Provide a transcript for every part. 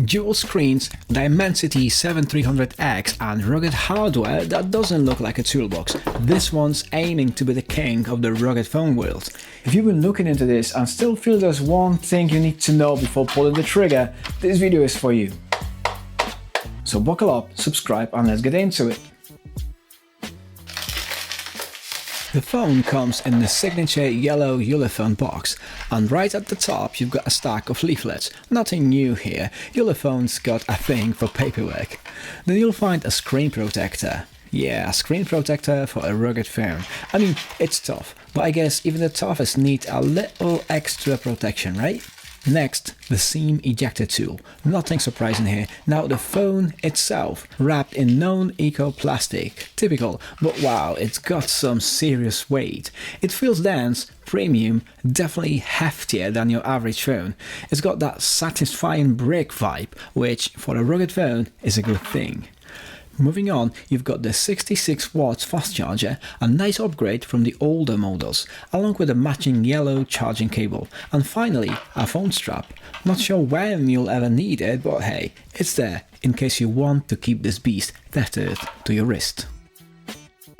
Dual screens, Dimensity 7300X and rugged hardware that doesn't look like a toolbox. This one's aiming to be the king of the rugged phone world. If you've been looking into this and still feel there's one thing you need to know before pulling the trigger, this video is for you. So buckle up, subscribe and let's get into it. The phone comes in the signature yellow Ulefone box, and right at the top you've got a stack of leaflets. Nothing new here, Ulefone's got a thing for paperwork. Then you'll find a screen protector. Yeah, a screen protector for a rugged phone. I mean, it's tough, but I guess even the toughest need a little extra protection, right? Next, the SIM ejector tool. Nothing surprising here. Now the phone itself, wrapped in non-eco plastic. Typical, but wow, it's got some serious weight. It feels dense, premium, definitely heftier than your average phone. It's got that satisfying brick vibe, which for a rugged phone is a good thing. Moving on, you've got the 66 watts fast charger, a nice upgrade from the older models, along with a matching yellow charging cable, and finally a phone strap. Not sure when you'll ever need it, but hey, it's there in case you want to keep this beast tethered to your wrist.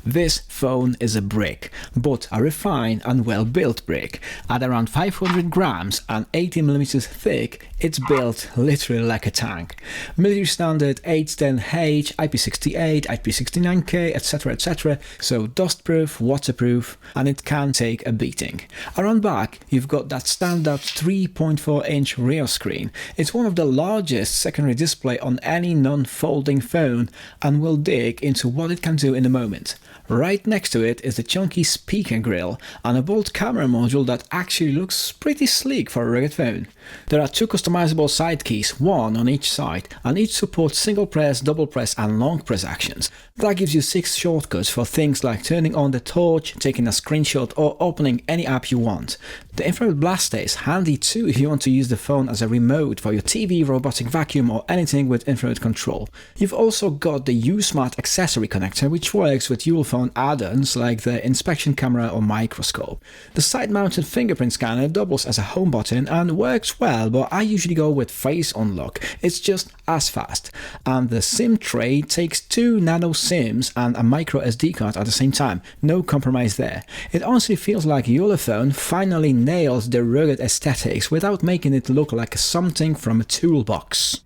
This phone is a brick, but a refined and well-built brick. At around 500 grams and 80mm thick, it's built literally like a tank. Military standard 810H, IP68, IP69K, etc, so dustproof, waterproof, and it can take a beating. Around back, you've got that standard 3.4-inch rear screen. It's one of the largest secondary display on any non-folding phone, and we'll dig into what it can do in a moment. Right next to it is the chunky speaker grill and a bolt camera module that actually looks pretty sleek for a rugged phone. There are two customizable side keys, one on each side, and each supports single press, double press and long press actions. That gives you 6 shortcuts for things like turning on the torch, taking a screenshot or opening any app you want. The infrared blaster is handy too if you want to use the phone as a remote for your TV, robotic vacuum or anything with infrared control. You've also got the U-Smart accessory connector, which works with Ulefone add-ons like the inspection camera or microscope. The side-mounted fingerprint scanner doubles as a home button and works well, but I usually go with face unlock. It's just as fast. And the SIM tray takes 2 nano SIMs and a micro SD card at the same time. No compromise there. It honestly feels like Ulefone finally nails the rugged aesthetics without making it look like something from a toolbox.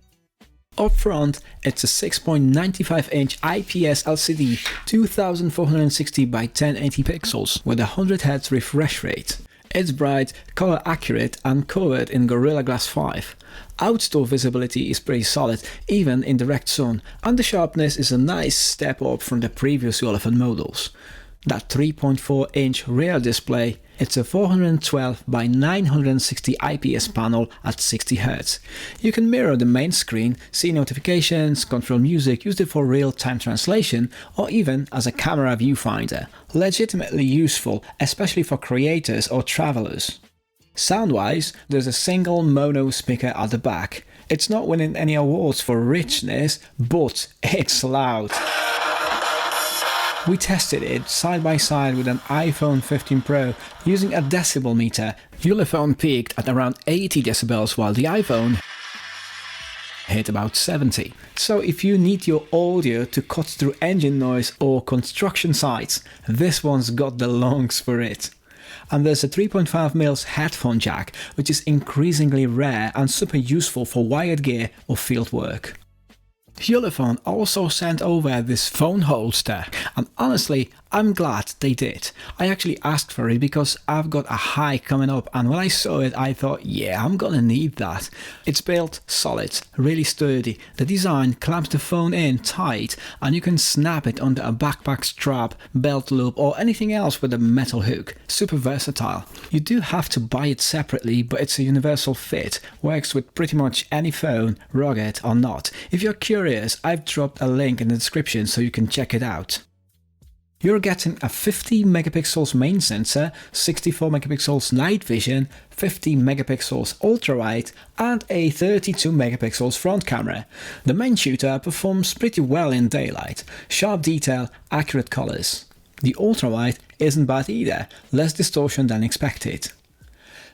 Up front, it's a 6.95-inch IPS LCD, 2460 by 1080 pixels with a 100Hz refresh rate. It's bright, color accurate and covered in Gorilla Glass 5. Outdoor visibility is pretty solid, even in direct sun, and the sharpness is a nice step up from the previous Ulefone models. That 3.4-inch rear display, it's a 412 by 960 IPS panel at 60 Hz. You can mirror the main screen, see notifications, control music, use it for real-time translation, or even as a camera viewfinder. Legitimately useful, especially for creators or travelers. Sound-wise, there's a single mono speaker at the back. It's not winning any awards for richness, but it's loud. We tested it side by side with an iPhone 15 Pro using a decibel meter. Ulefone peaked at around 80 decibels while the iPhone hit about 70. So if you need your audio to cut through engine noise or construction sites, this one's got the lungs for it. And there's a 3.5mm headphone jack, which is increasingly rare and super useful for wired gear or field work. Ulefone also sent over this phone holster, and honestly, I'm glad they did. I actually asked for it because I've got a hike coming up, and when I saw it I thought, yeah, I'm gonna need that. It's built solid, really sturdy. The design clamps the phone in tight and you can snap it onto a backpack strap, belt loop or anything else with a metal hook. Super versatile. You do have to buy it separately, but it's a universal fit, works with pretty much any phone, rugged or not. If you're curious, I've dropped a link in the description so you can check it out. You're getting a 50 megapixels main sensor, 64 megapixels night vision, 50 megapixels ultra-wide and a 32 megapixels front camera. The main shooter performs pretty well in daylight, sharp detail, accurate colors. The ultra-wide isn't bad either, less distortion than expected.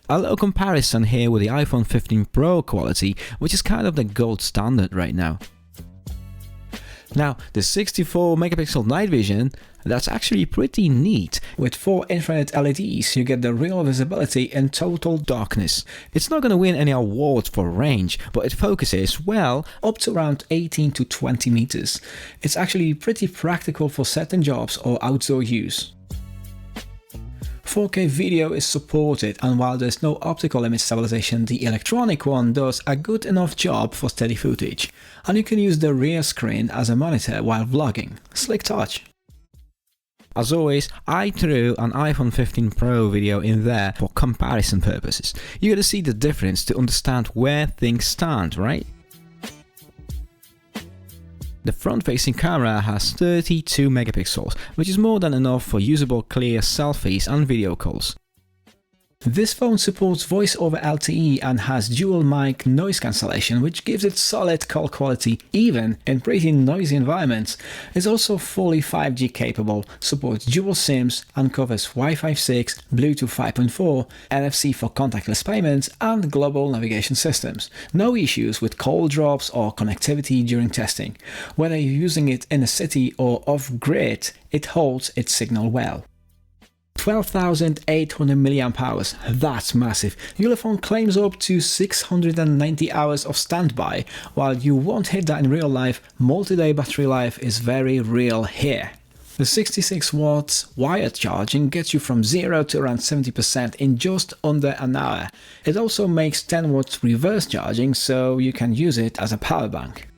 A little comparison here with the iPhone 15 Pro quality, which is kind of the gold standard right now. Now, the 64 megapixel night vision, that's actually pretty neat. With 4 infrared LEDs, you get the real visibility in total darkness. It's not going to win any awards for range, but it focuses, well, up to around 18 to 20 meters. It's actually pretty practical for certain jobs or outdoor use. 4K video is supported, and while there's no optical image stabilization, the electronic one does a good enough job for steady footage. And you can use the rear screen as a monitor while vlogging. Slick touch. As always, I threw an iPhone 15 Pro video in there for comparison purposes. You gotta see the difference to understand where things stand, right? The front-facing camera has 32 megapixels, which is more than enough for usable clear selfies and video calls. This phone supports voice over LTE and has dual mic noise cancellation, which gives it solid call quality even in pretty noisy environments. It's also fully 5G capable, supports dual SIMs and covers Wi-Fi 6, Bluetooth 5.4, NFC for contactless payments and global navigation systems. No issues with call drops or connectivity during testing. Whether you're using it in a city or off-grid, it holds its signal well. 12,800 mAh, that's massive. Ulefone claims up to 690 hours of standby. While you won't hit that in real life, multi-day battery life is very real here. The 66 watts wired charging gets you from 0 to around 70% in just under an hour. It also makes 10 watts reverse charging, so you can use it as a power bank.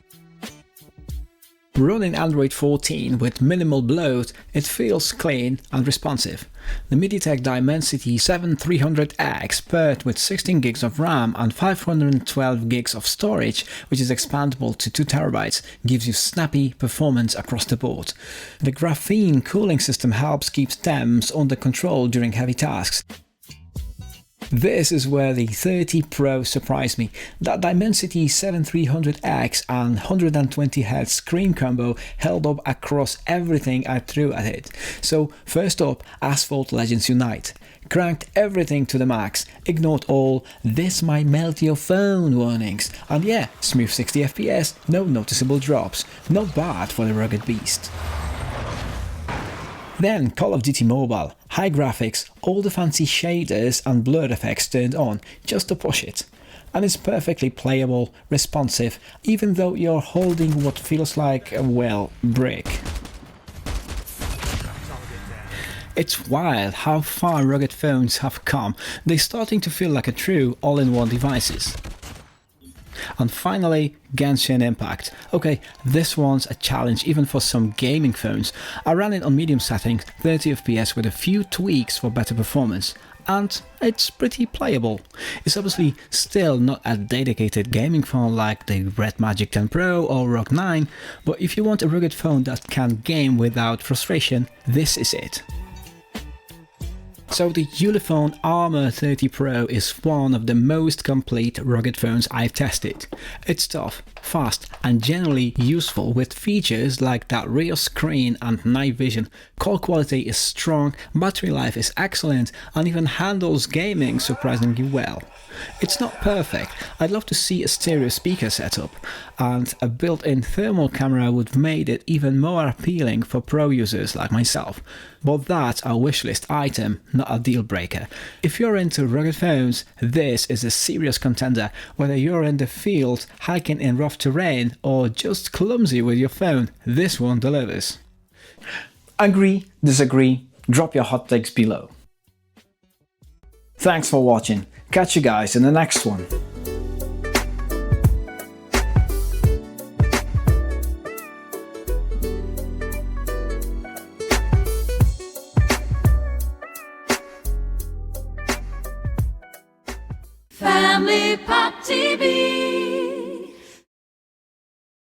Running Android 14 with minimal bloat, it feels clean and responsive. The MediaTek Dimensity 7300X paired with 16 gigs of RAM and 512 gigs of storage, which is expandable to 2 TB, gives you snappy performance across the board. The graphene cooling system helps keep temps under control during heavy tasks. This is where the 30 Pro surprised me. That Dimensity 7300X and 120Hz screen combo held up across everything I threw at it. So first up, Asphalt Legends Unite. Cranked everything to the max, ignored all "this might melt your phone" warnings, and yeah, smooth 60 FPS, no noticeable drops. Not bad for the rugged beast. Then Call of Duty Mobile, high graphics, all the fancy shaders and blur effects turned on, just to push it. And it's perfectly playable, responsive, even though you're holding what feels like a, well, brick. It's wild how far rugged phones have come. They're starting to feel like a true all-in-one devices. And finally, Genshin Impact. Okay, this one's a challenge even for some gaming phones. I ran it on medium settings, 30 FPS with a few tweaks for better performance. And it's pretty playable. It's obviously still not a dedicated gaming phone like the Red Magic 10 Pro or ROG 9, but if you want a rugged phone that can game without frustration, this is it. So the Ulefone Armor 30 Pro is one of the most complete rugged phones I've tested. It's tough, fast and generally useful with features like that rear screen and night vision. Call quality is strong, battery life is excellent and even handles gaming surprisingly well. It's not perfect. I'd love to see a stereo speaker setup, and a built-in thermal camera would have made it even more appealing for pro users like myself. But that's a wishlist item, not a deal breaker. If you're into rugged phones, this is a serious contender, whether you're in the field, hiking in rough terrain, or just clumsy with your phone, this one delivers. Agree, disagree, drop your hot takes below. Thanks for watching. Catch you guys in the next one. Family Pop TV.